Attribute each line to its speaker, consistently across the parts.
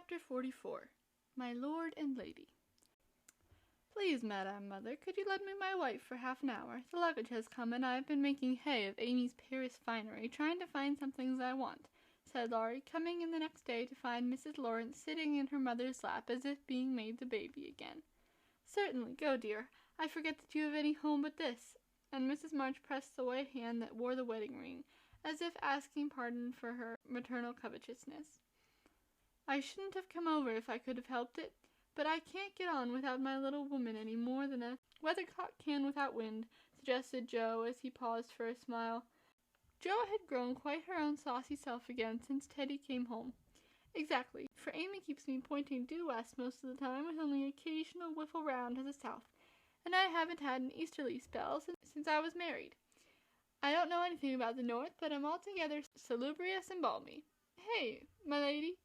Speaker 1: Chapter 44. My Lord and Lady. Please, Madame Mother, could you lend me my wife for half an hour? The luggage has come, and I have been making hay of Amy's Paris finery, trying to find some things I want, said Laurie, coming in the next day to find Mrs. Lawrence sitting in her mother's lap as if being made the baby again. Certainly, go, dear. I forget that you have any home but this. And Mrs. March pressed the white hand that wore the wedding ring, as if asking pardon for her maternal covetousness. I shouldn't have come over if I could have helped it, but I can't get on without my little woman any more than a weathercock can without wind, suggested Jo as he paused for a smile. Jo had grown quite her own saucy self again since Teddy came home. Exactly, for Amy keeps me pointing due west most of the time with only occasional whiffle round to the south, and I haven't had an easterly spell since I was married. I don't know anything about the north, but I'm altogether salubrious and balmy. Hey, my lady.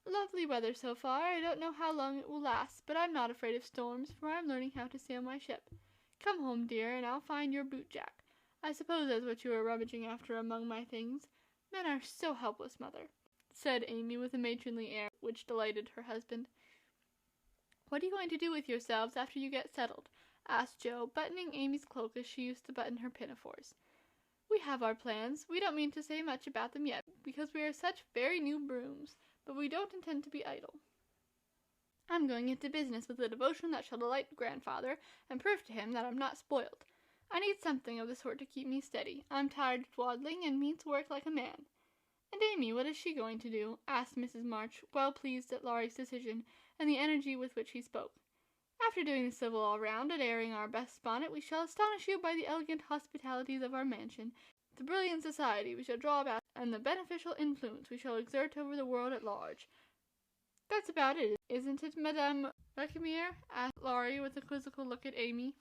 Speaker 1: Lovely weather so far. I don't know how long it will last, but I'm not afraid of storms, for I'm learning how to sail my ship. Come home, dear, and I'll find your bootjack. I suppose that's what you are rummaging after among my things. Men are so helpless, Mother, said Amy with a matronly air which delighted her husband. What are you going to do with yourselves after you get settled? Asked Jo, buttoning Amy's cloak as she used to button her pinafores. We have our plans. We don't mean to say much about them yet, because we are such very new brooms, but we don't intend to be idle. I'm going into business with a devotion that shall delight grandfather, and prove to him that I'm not spoiled. I need something of the sort to keep me steady. I'm tired of dawdling, and mean to work like a man. And Amy, what is she going to do? Asked Mrs. March, well pleased at Laurie's decision, and the energy with which he spoke. After doing the civil all round, and airing our best bonnet, we shall astonish you by the elegant hospitalities of our mansion, the brilliant society we shall draw about, and the beneficial influence we shall exert over the world at large. That's about it, isn't it, Madame Recamier? Asked Laurie with a quizzical look at Amy.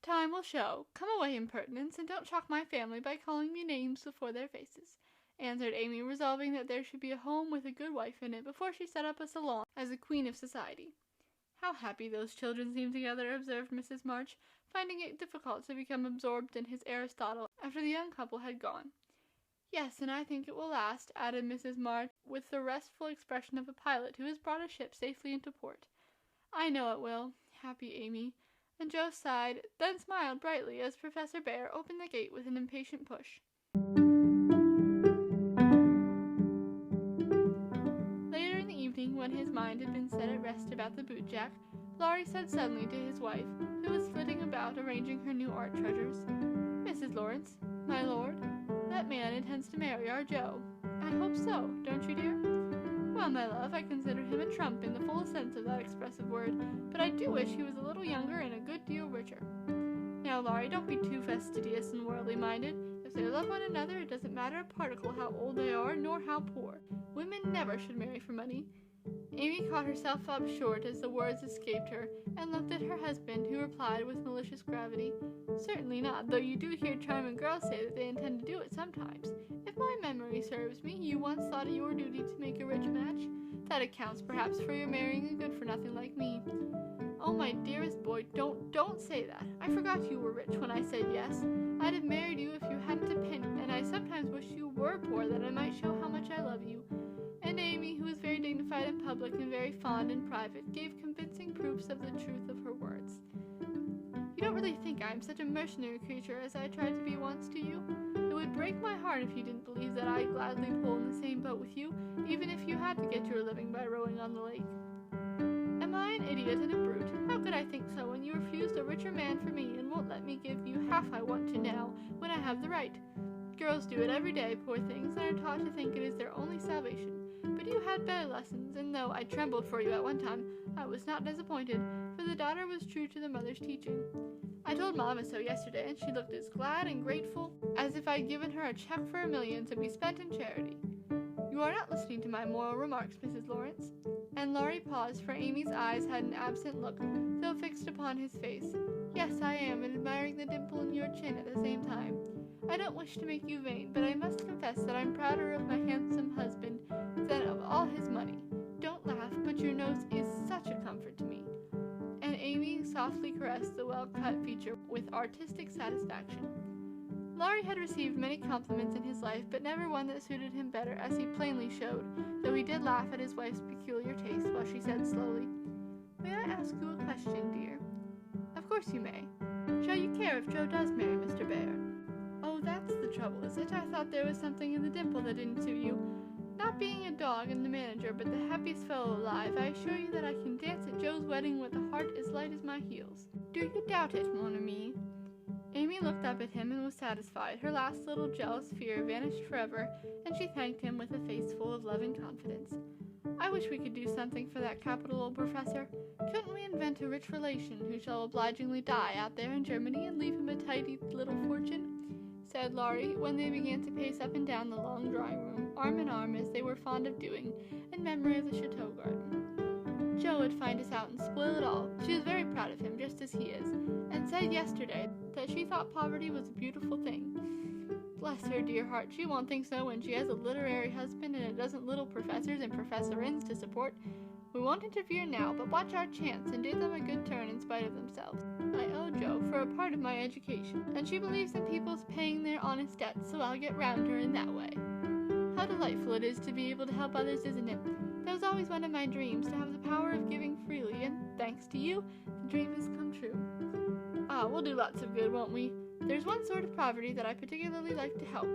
Speaker 1: Time will show. Come away, impertinence, and don't shock my family by calling me names before their faces, answered Amy, resolving that there should be a home with a good wife in it before she set up a salon as a queen of society. How happy those children seem together, observed Mrs. March, finding it difficult to become absorbed in his Aristotle after the young couple had gone. Yes, and I think it will last, added Mrs. March, with the restful expression of a pilot who has brought a ship safely into port. I know it will. Happy Amy. And Jo sighed, then smiled brightly as Professor Bear opened the gate with an impatient push. Later in the evening, when his mind had been set at rest about the bootjack, Laurie said suddenly to his wife, who was flitting about arranging her new art treasures, Mrs. Lawrence, my lord, that man intends to marry our Jo. I hope so, don't you, dear? Well, my love, I consider him a trump in the full sense of that expressive word, but I do wish he was a little younger and a good deal richer. Now, Laurie, don't be too fastidious and worldly-minded. If they love one another, it doesn't matter a particle how old they are, nor how poor. Women never should marry for money. Amy caught herself up short as the words escaped her, and looked at her husband, who replied with malicious gravity, Certainly not, though you do hear charming girls say that they intend to do it sometimes. If my memory serves me, you once thought it your duty to make a rich match. That accounts, perhaps, for your marrying a good-for-nothing like me. Oh, my dearest boy, don't say that. I forgot you were rich when I said yes. I'd have married you if you hadn't a penny, and I sometimes wish you were poor that I might show how much I love you. And Amy, who was very dignified in public and very fond in private, gave convincing proofs of the truth of her words. You don't really think I am such a mercenary creature as I tried to be once to you? It would break my heart if you didn't believe that I'd gladly pull in the same boat with you, even if you had to get your living by rowing on the lake. Am I an idiot and a brute? How could I think so when you refused a richer man for me and won't let me give you half I want to now, when I have the right? Girls do it every day, poor things, and are taught to think it is their only salvation. But you had better lessons, and though I trembled for you at one time, I was not disappointed, for the daughter was true to the mother's teaching. I told Mamma so yesterday, and she looked as glad and grateful as if I'd given her a check for $1 million to be spent in charity. You are not listening to my moral remarks, Mrs. Lawrence. And Laurie paused, for Amy's eyes had an absent look, though fixed upon his face. Yes, I am, and admiring the dimple in your chin at the same time. I don't wish to make you vain, but I must confess that I'm prouder of my handsome husband than of all his money. Don't laugh, but your nose is such a comfort to me. And Amy softly caressed the well-cut feature with artistic satisfaction. Laurie had received many compliments in his life, but never one that suited him better, as he plainly showed, though he did laugh at his wife's peculiar taste while she said slowly, "May I ask you a question, dear?" "Of course you may." "Shall you care if Joe does marry Mr. Bear?" "Oh, that's the trouble, is it? I thought there was something in the dimple that didn't suit you. Not being a dog and the manager, but the happiest fellow alive, I assure you that I can dance at Joe's wedding with a heart as light as my heels. Do you doubt it, mon ami?" Amy looked up at him and was satisfied. Her last little jealous fear vanished forever, and she thanked him with a face full of loving confidence. "I wish we could do something for that capital old professor. Couldn't we invent a rich relation who shall obligingly die out there in Germany and leave him a tidy little fortune?" said Laurie, when they began to pace up and down the long drawing room, arm in arm as they were fond of doing, in memory of the chateau garden. "Joe would find us out and spoil it all. She is very proud of him, just as he is, and said yesterday that she thought poverty was a beautiful thing. Bless her dear heart, she won't think so when she has a literary husband and a dozen little professors and professorins to support. We won't interfere now, but watch our chance and do them a good turn in spite of themselves. I owe Joe for a part of my education, and she believes in people's paying their honest debts, so I'll get round her in that way. How delightful it is to be able to help others, isn't it? That was always one of my dreams, to have the power of giving freely, and, thanks to you, the dream has come true. Ah, we'll do lots of good, won't we? There's one sort of poverty that I particularly like to help.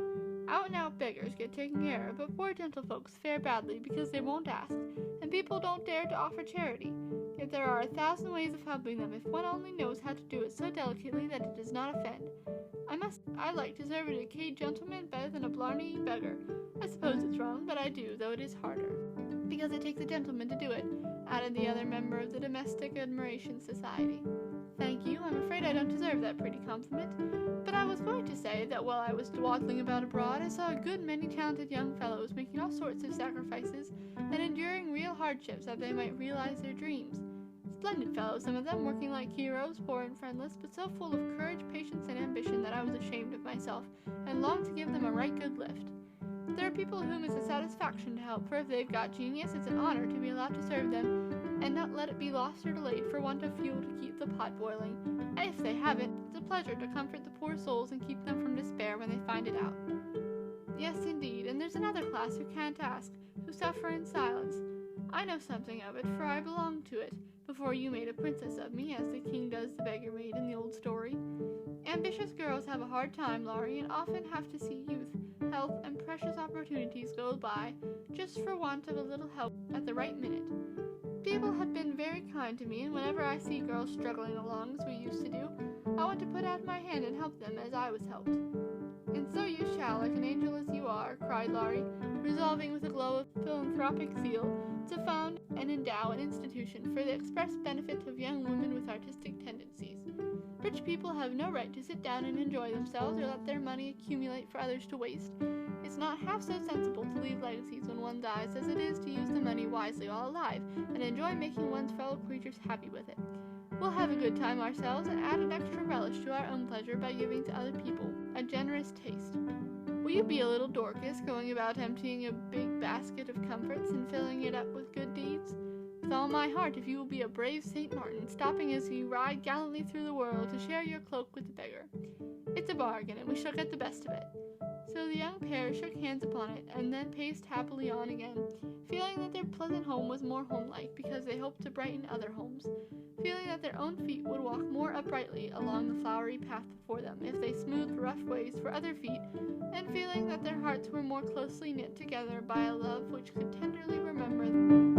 Speaker 1: Out-and-out beggars get taken care of, but poor gentlefolks fare badly because they won't ask, and people don't dare to offer charity. Yet there are 1,000 ways of helping them if one only knows how to do it so delicately that it does not offend. I like to serve a decayed gentleman better than a blarney beggar. I suppose it's wrong, but I do, though it is harder. Because it takes a gentleman to do it," added the other member of the Domestic Admiration Society. "Thank you. I'm afraid I don't deserve that pretty compliment. But I was going to say that while I was dawdling about abroad, I saw a good many talented young fellows making all sorts of sacrifices and enduring real hardships that they might realize their dreams. Splendid fellows, some of them, working like heroes, poor and friendless, but so full of courage, patience, and ambition that I was ashamed of myself, and longed to give them a right good lift. There are people whom it's a satisfaction to help, for if they've got genius, it's an honor to be allowed to serve them, and not let it be lost or delayed for want of fuel to keep the pot boiling. And if they haven't, it's a pleasure to comfort the poor souls and keep them from despair when they find it out. Yes, indeed, and there's another class who can't ask, who suffer in silence. I know something of it, for I belonged to it, before you made a princess of me, as the king does the beggar maid in the old story. Ambitious girls have a hard time, Laurie, and often have to see youth, health, and precious opportunities go by, just for want of a little help at the right minute. People have been very kind to me, and whenever I see girls struggling along as we used to do, I want to put out my hand and help them as I was helped." "And so you shall, like an angel as you are," cried Laurie, resolving with a glow of philanthropic zeal to found and endow an institution for the express benefit of young women with artistic tendencies. Rich people have no right to sit down and enjoy themselves or let their money accumulate for others to waste. It's not half so sensible to leave legacies when one dies as it is to use the money wisely while alive and enjoy making one's fellow creatures happy with it. We'll have a good time ourselves and add an extra relish to our own pleasure by giving to other people a generous taste. Will you be a little Dorcas, going about emptying a big basket of comforts and filling it up with good deeds? With all my heart, if you will be a brave St. Martin, stopping as you ride gallantly through the world to share your cloak with the beggar. It's a bargain, and we shall get the best of it." So the young pair shook hands upon it, and then paced happily on again, feeling that their pleasant home was more homelike because they hoped to brighten other homes, feeling that their own feet would walk more uprightly along the flowery path before them if they smoothed rough ways for other feet, and feeling that their hearts were more closely knit together by a love which could tenderly remember them.